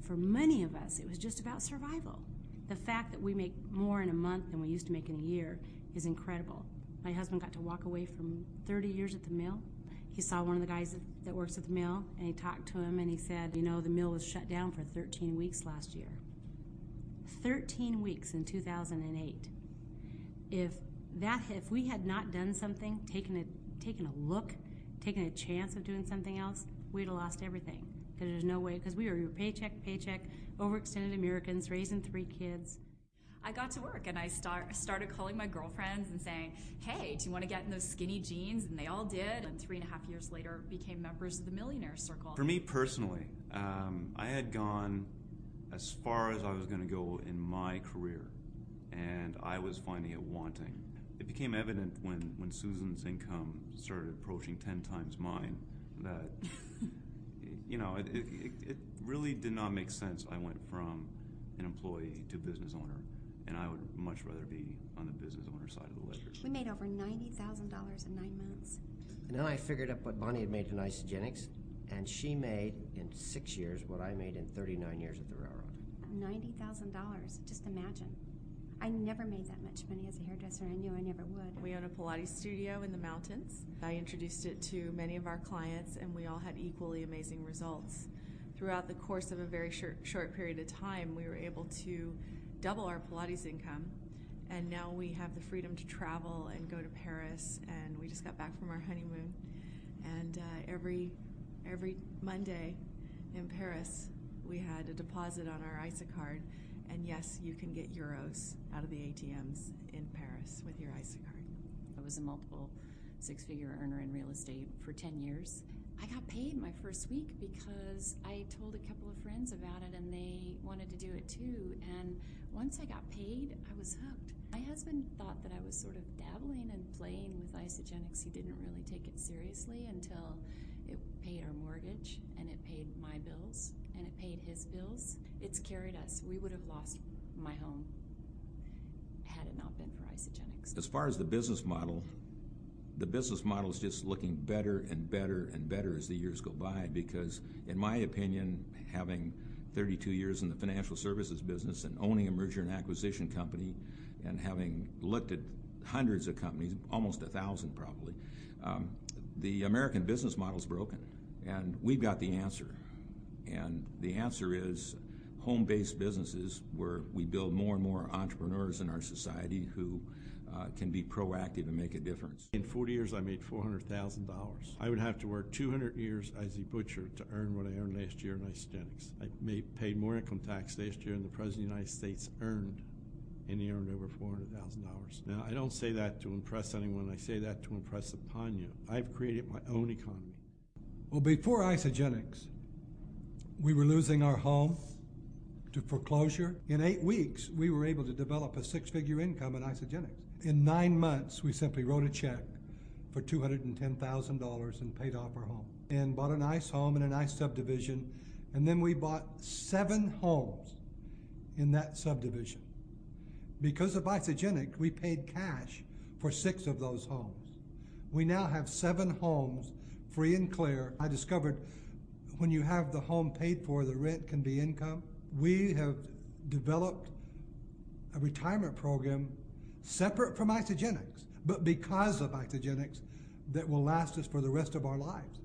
For many of us, it was just about survival. The fact that we make more in a month than we used to make in a year is incredible. My husband got to walk away from 30 years at the mill. He saw one of the guys that works at the mill, and he talked to him, and he said, you know, the mill was shut down for 13 weeks last year. 13 weeks in 2008. If we had not done something, taken a look, taken a chance of doing something else, we'd have lost everything. Because there's no way, because we were paycheck, overextended Americans, raising 3 kids. I got to work and I started calling my girlfriends and saying, hey, do you want to get in those skinny jeans? And they all did. And 3.5 years later, became members of the Millionaire Circle. For me personally, I had gone as far as I was going to go in my career, and I was finding it wanting. It became evident when Susan's income started approaching 10 times mine that, you know, it really did not make sense. I went from an employee to business owner, and I would much rather be on the business owner side of the ledger. We made over $90,000 in 9 months. And then I figured up what Bonnie had made in Isagenix, and she made in 6 years what I made in 39 years at the railroad. $90,000, just imagine. I never made that much money as a hairdresser, and I knew I never would. We own a Pilates studio in the mountains. I introduced it to many of our clients, and we all had equally amazing results. Throughout the course of a very short period of time, we were able to double our Pilates income, and now we have the freedom to travel and go to Paris, and we just got back from our honeymoon. And every Monday in Paris, we had a deposit on our ISA card, and yes, you can get euros out of the ATMs in Paris with your ISA card. I was a multiple 6-figure earner in real estate for 10 years. I got paid my first week because I told a couple of friends about it and they wanted to do it too. And once I got paid, I was hooked. My husband thought that I was sort of dabbling and playing with Isagenix. He didn't really take it seriously until it paid our mortgage and it paid my bills and it paid his bills. It's carried us. We would have lost my home had it not been for Isagenix. As far as the business model is just looking better and better and better as the years go by, because in my opinion, having 32 years in the financial services business and owning a merger and acquisition company and having looked at hundreds of companies, almost 1,000 probably, the American business model is broken, and we've got the answer. And the answer is home-based businesses where we build more and more entrepreneurs in our society who can be proactive and make a difference. In 40 years, I made $400,000. I would have to work 200 years as a butcher to earn what I earned last year in Isagenix. I paid more income tax last year than the President of the United States earned, and he earned over $400,000. Now, I don't say that to impress anyone. I say that to impress upon you. I've created my own economy. Well, before Isagenix, we were losing our home to foreclosure. In 8 weeks, we were able to develop a 6-figure income in Isagenix. In 9 months, we simply wrote a check for $210,000 and paid off our home. And bought a nice home in a nice subdivision. And then we bought 7 homes in that subdivision. Because of Isagenix, we paid cash for 6 of those homes. We now have 7 homes free and clear. I discovered when you have the home paid for, the rent can be income. We have developed a retirement program separate from Isagenix, but because of Isagenix, that will last us for the rest of our lives.